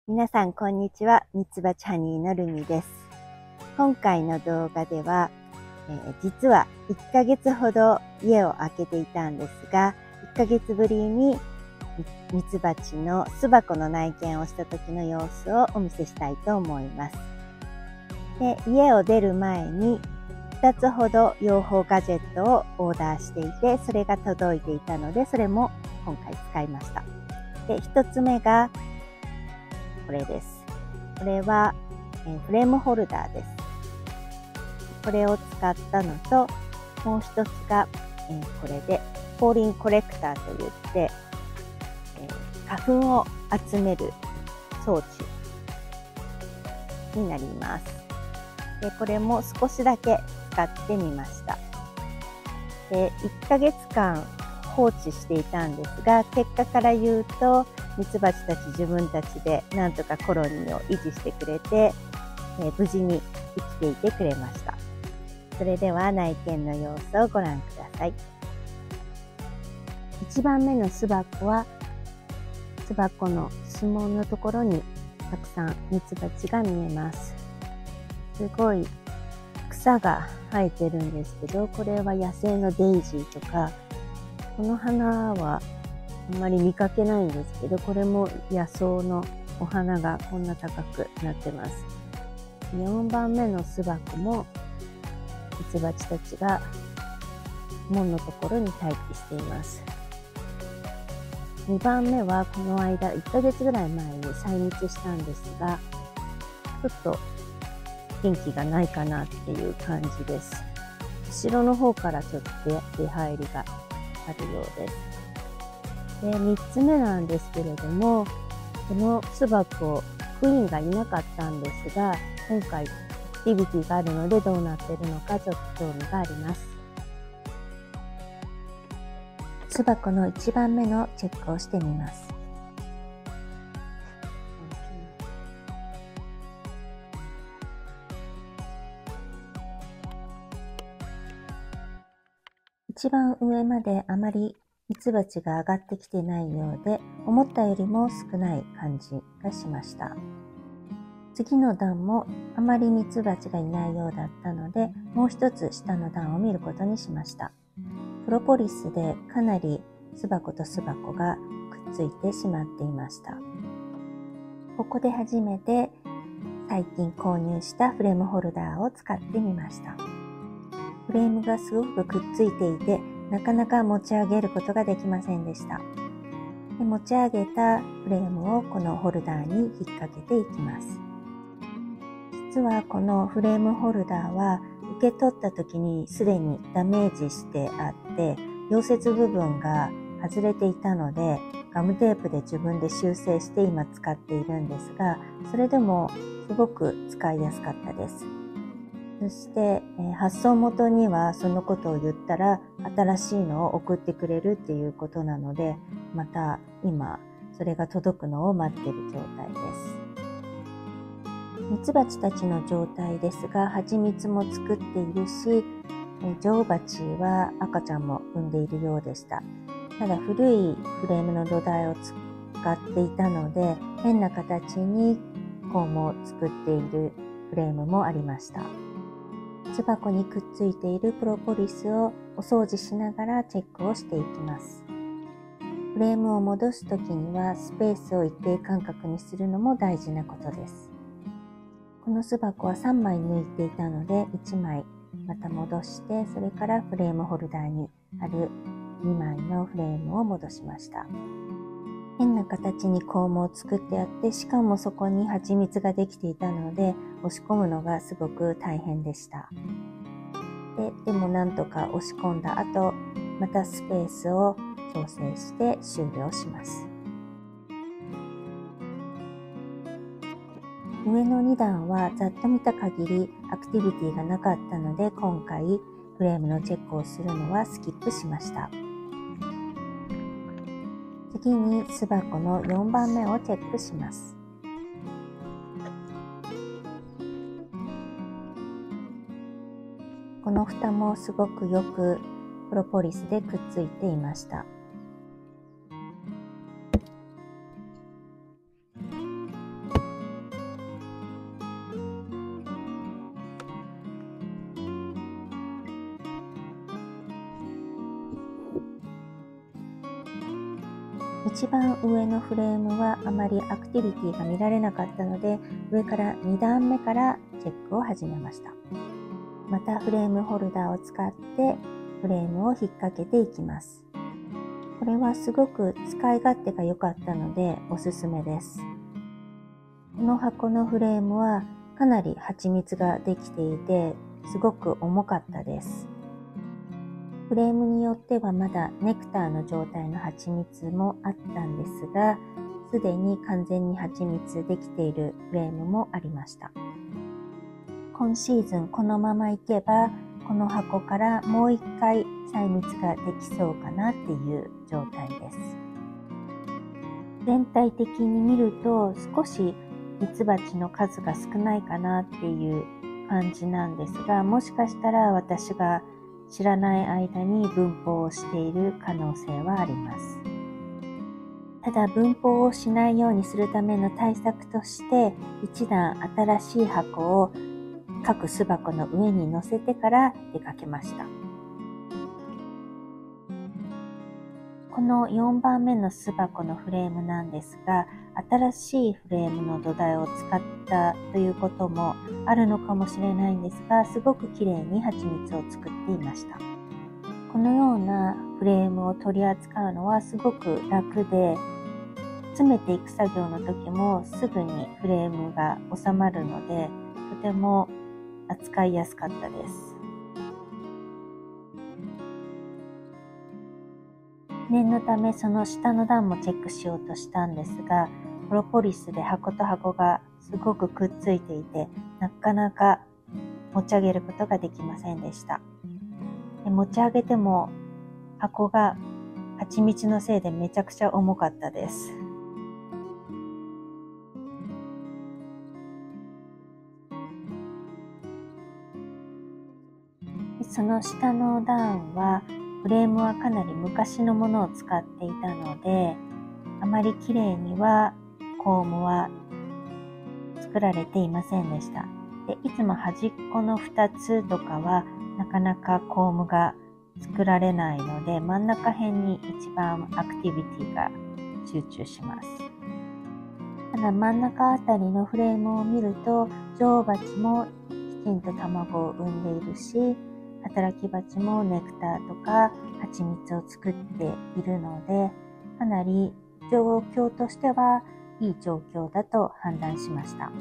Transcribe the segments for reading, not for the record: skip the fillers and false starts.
皆さんこんにちは。ミツバチハニーのルミです。今回の動画では、実は1ヶ月ほど家を空けていたんですが、1ヶ月ぶりにミツバチの巣箱の内見をした時の様子をお見せしたいと思います。で、家を出る前に2つほど養蜂ガジェットをオーダーしていて、それが届いていたので、それも今回使いました。で、1つ目がこれです。これは、フレームホルダーです。これを使ったのと、もう一つが、これでポーリンコレクターといって、花粉を集める装置になります。で、これも少しだけ使ってみました。で、1ヶ月間放置していたんですが、結果から言うと、ミツバチたち自分たちでなんとかコロニーを維持してくれて、無事に生きていてくれました。それでは内見の様子をご覧ください。1番目の巣箱は、巣箱の巣門のところにたくさんミツバチが見えます。すごい草が生えてるんですけど、これは野生のデイジーとか、この花はあんまり見かけないんですけど、これも野草のお花がこんな高くなってます。4番目の巣箱もミツバチたちが門のところに待機しています。2番目はこの間1ヶ月ぐらい前に採蜜したんですが、ちょっと元気がないかなっていう感じです。後ろの方からちょっと出入りがあるようです。で、3つ目なんですけれども、この巣箱、クイーンがいなかったんですが、今回アクティビティがあるのでどうなっているのかちょっと興味があります。巣箱の1番目のチェックをしてみます。一番上まであまりミツバチが上がってきてないようで、思ったよりも少ない感じがしました。次の段もあまりミツバチがいないようだったので、もう一つ下の段を見ることにしました。プロポリスでかなり巣箱と巣箱がくっついてしまっていました。ここで初めて最近購入したフレームホルダーを使ってみました。フレームがすごくくっついていて、なかなか持ち上げることができませんでした。で、持ち上げたフレームをこのホルダーに引っ掛けていきます。実はこのフレームホルダーは受け取った時にすでにダメージしてあって、溶接部分が外れていたので、ガムテープで自分で修正して今使っているんですが、それでもすごく使いやすかったです。そして、発送元にはそのことを言ったら新しいのを送ってくれるっていうことなので、また今それが届くのを待っている状態です。ミツバチたちの状態ですが、蜂蜜も作っているし、女王蜂は赤ちゃんも産んでいるようでした。ただ古いフレームの土台を使っていたので、変な形にコームを作っているフレームもありました。巣箱にくっついているプロポリスをお掃除しながらチェックをしていきます。フレームを戻すときにはスペースを一定間隔にするのも大事なことです。この巣箱は3枚抜いていたので1枚また戻して、それからフレームホルダーにある2枚のフレームを戻しました。変な形にコームを作ってあって、しかもそこに蜂蜜ができていたので押し込むのがすごく大変でした。でもなんとか押し込んだ後、またスペースを調整して終了します。上の2段はざっと見た限りアクティビティがなかったので、今回フレームのチェックをするのはスキップしました。次に巣箱の4番目をチェックします。この蓋もすごくよくプロポリスでくっついていました。一番上のフレームはあまりアクティビティが見られなかったので、上から2段目からチェックを始めました。またフレームホルダーを使ってフレームを引っ掛けていきます。これはすごく使い勝手が良かったのでおすすめです。この箱のフレームはかなり蜂蜜ができていて、すごく重かったです。フレームによってはまだネクターの状態の蜂蜜もあったんですが、すでに完全に蜂蜜できているフレームもありました。今シーズンこのままいけば、この箱からもう一回細蜜ができそうかなっていう状態です。全体的に見ると少しミツバチの数が少ないかなっていう感じなんですが、もしかしたら私が知らない間に分蜂をしている可能性はあります。ただ分蜂をしないようにするための対策として一段新しい箱を各巣箱の上に乗せてから出かけました。この4番目の巣箱のフレームなんですが、新しいフレームの土台を使ったということもあるのかもしれないんですが、すごく綺麗に蜂蜜を作っていました。このようなフレームを取り扱うのはすごく楽で、詰めていく作業の時もすぐにフレームが収まるので、とても扱いやすかったです。念のためその下の段もチェックしようとしたんですが、プロポリスで箱と箱がすごくくっついていて、なかなか持ち上げることができませんでした。で、持ち上げても箱が蜂蜜のせいでめちゃくちゃ重かったです。その下の段はフレームはかなり昔のものを使っていたので、あまり綺麗にはコームは作られていませんでした。で、いつも端っこの2つとかはなかなかコームが作られないので、真ん中辺に一番アクティビティが集中します。ただ真ん中あたりのフレームを見ると、女王蜂もきちんと卵を産んでいるし、働き蜂もネクターとか蜂蜜を作っているので、かなり状況としてはいい状況だと判断しました。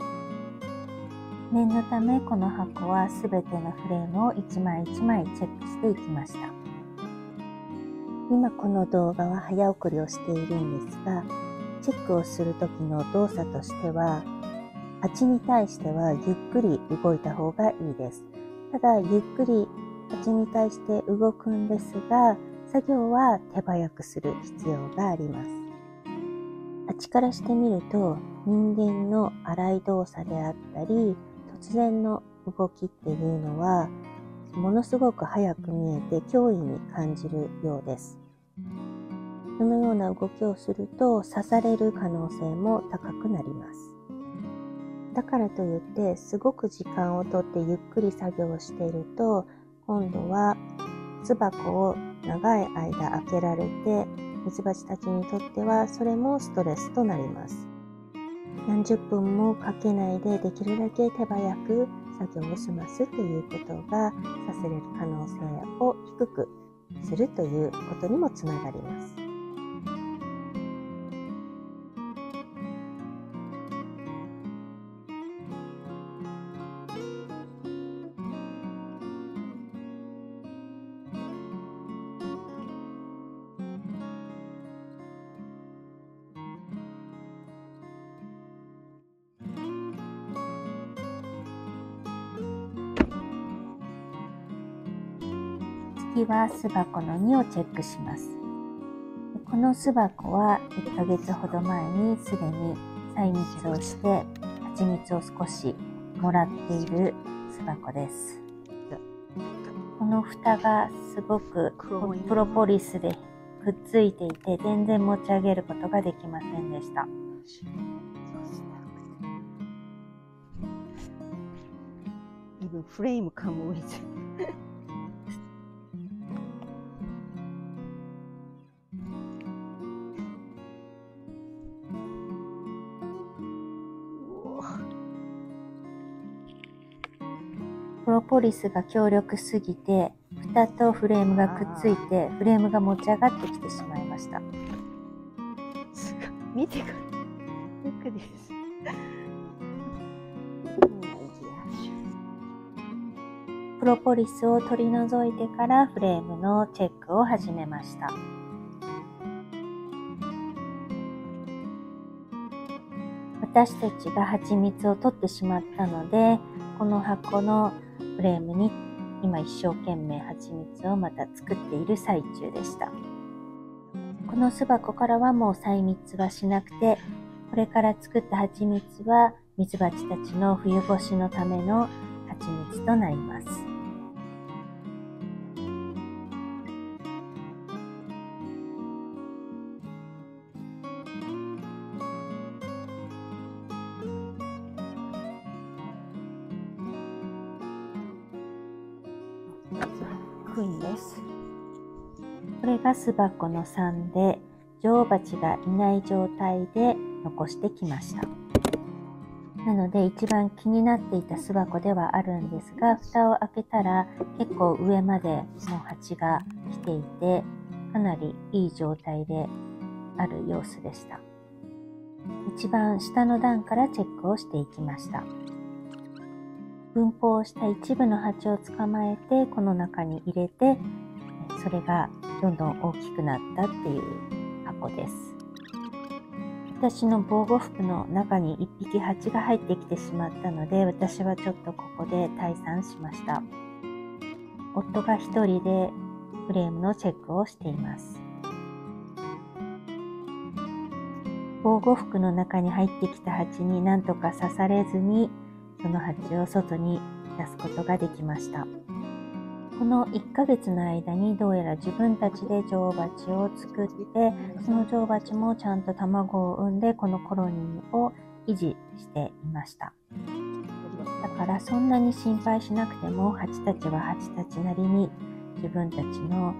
念のためこの箱はすべてのフレームを一枚一枚チェックしていきました。今この動画は早送りをしているんですが、チェックをする時の動作としては、蜂に対してはゆっくり動いた方がいいです。ただゆっくり蜂に対して動くんですが、作業は手早くする必要があります。蜂からしてみると、人間の荒い動作であったり、突然の動きっていうのは、ものすごく早く見えて脅威に感じるようです。そのような動きをすると刺される可能性も高くなります。だからといってすごく時間をとってゆっくり作業をしていると、今度は巣箱を長い間開けられて、ミツバチたちにとってはそれもストレスとなります。何十分もかけないでできるだけ手早く作業を済ますということがさせれる可能性を低くするということにもつながります。次は巣箱の2をチェックします。この巣箱は1ヶ月ほど前にすでに採蜜をして蜂蜜を少しもらっている巣箱です。この蓋がすごくプロポリスでくっついていて全然持ち上げることができませんでした。Even frame come with プロポリスが強力すぎて蓋とフレームがくっついてフレームが持ち上がってきてしまいました。すごい、見てくれ、びっくりです。プロポリスを取り除いてからフレームのチェックを始めました。私たちが蜂蜜を取ってしまったので、この箱のフレームに今一生懸命蜂蜜をまた作っている最中でした。この巣箱からはもう採蜜はしなくて、これから作った蜂蜜はミツバチたちの冬越しのための蜂蜜となります。クイーンです。これが巣箱の3で、女王蜂がいない状態で残してきました。なので一番気になっていた巣箱ではあるんですが、蓋を開けたら結構上までもう蜂が来ていて、かなりいい状態である様子でした。一番下の段からチェックをしていきました。分蜂した一部の蜂を捕まえてこの中に入れて、それがどんどん大きくなったっていう箱です。私の防護服の中に1匹蜂が入ってきてしまったので、私はちょっとここで退散しました。夫が一人でフレームのチェックをしています。防護服の中に入ってきた蜂に何とか刺されずに、その蜂を外に出すことができました。この1ヶ月の間にどうやら自分たちで女王蜂を作って、その女王蜂もちゃんと卵を産んでこのコロニーを維持していました。だからそんなに心配しなくても、蜂たちは蜂たちなりに自分たちの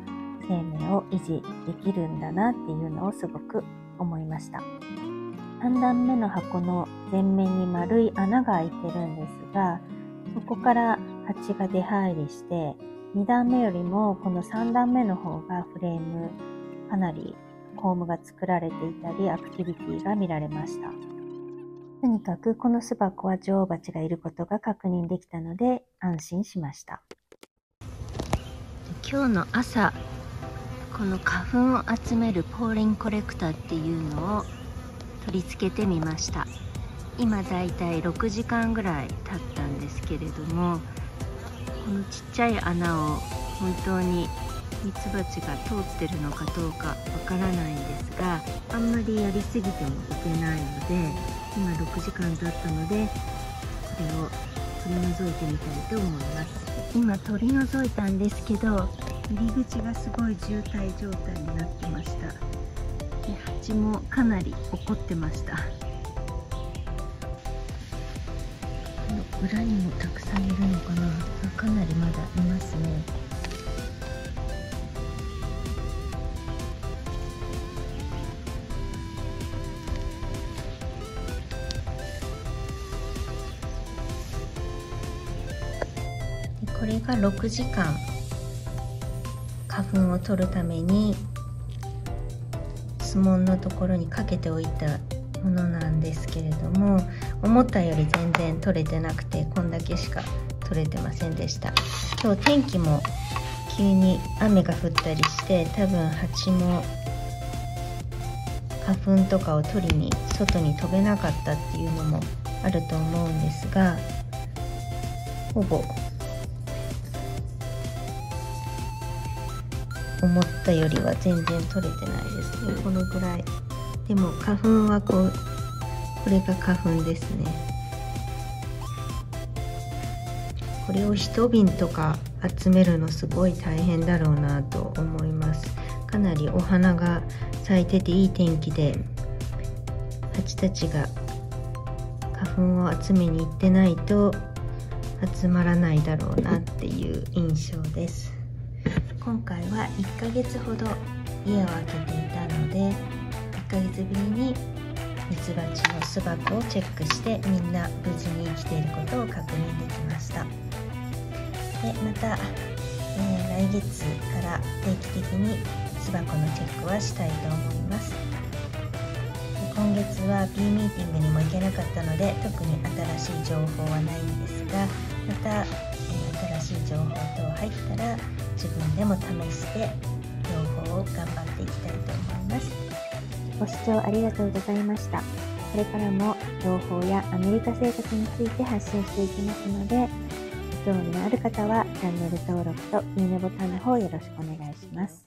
生命を維持できるんだなっていうのをすごく思いました。3段目の箱の前面に丸い穴が開いてるんですが、そこから蜂が出入りして、2段目よりもこの3段目の方がフレームかなりコームが作られていたりアクティビティが見られました。とにかくこの巣箱は女王蜂がいることが確認できたので安心しました。今日の朝、この花粉を集めるポーレンコレクターっていうのを取り付けてみました。今だいたい6時間ぐらい経ったんですけれども、このちっちゃい穴を本当にミツバチが通ってるのかどうかわからないんですが、あんまりやりすぎてもいけないので、今6時間経ったのでこれを取り除いてみたいと思います。今取り除いたんですけど、入り口がすごい渋滞状態になってました。で、蜂もかなり怒ってました。裏にもたくさんいるのかな。かなりまだいますね。でこれが6時間花粉を取るために巣門のところにかけておいたものなんですけれども、思ったより全然取れてなくて、こんだけしか取れてませんでした。今日天気も急に雨が降ったりして、多分蜂も花粉とかを取りに外に飛べなかったっていうのもあると思うんですが、ほぼ思ったよりは全然取れてないですね。このぐらい。でも花粉はこれが花粉ですね。これを1瓶とか集めるのすごい大変だろうなと思います。かなりお花が咲いてていい天気で、蜂たちが花粉を集めに行ってないと集まらないだろうなっていう印象です。今回は1ヶ月ほど家を空けていたので、1ヶ月ぶりにミツバチの巣箱をチェックして、みんな無事に生きていることを確認できました。でまた、来月から定期的に巣箱のチェックはしたいと思います。今月は B ミーティングにも行けなかったので特に新しい情報はないんですが、また、新しい情報等入ったら自分でも試して両方を頑張っていきたいと思います。ご視聴ありがとうございました。これからも情報やアメリカ生活について発信していきますので、ご興味のある方はチャンネル登録といいねボタンの方よろしくお願いします。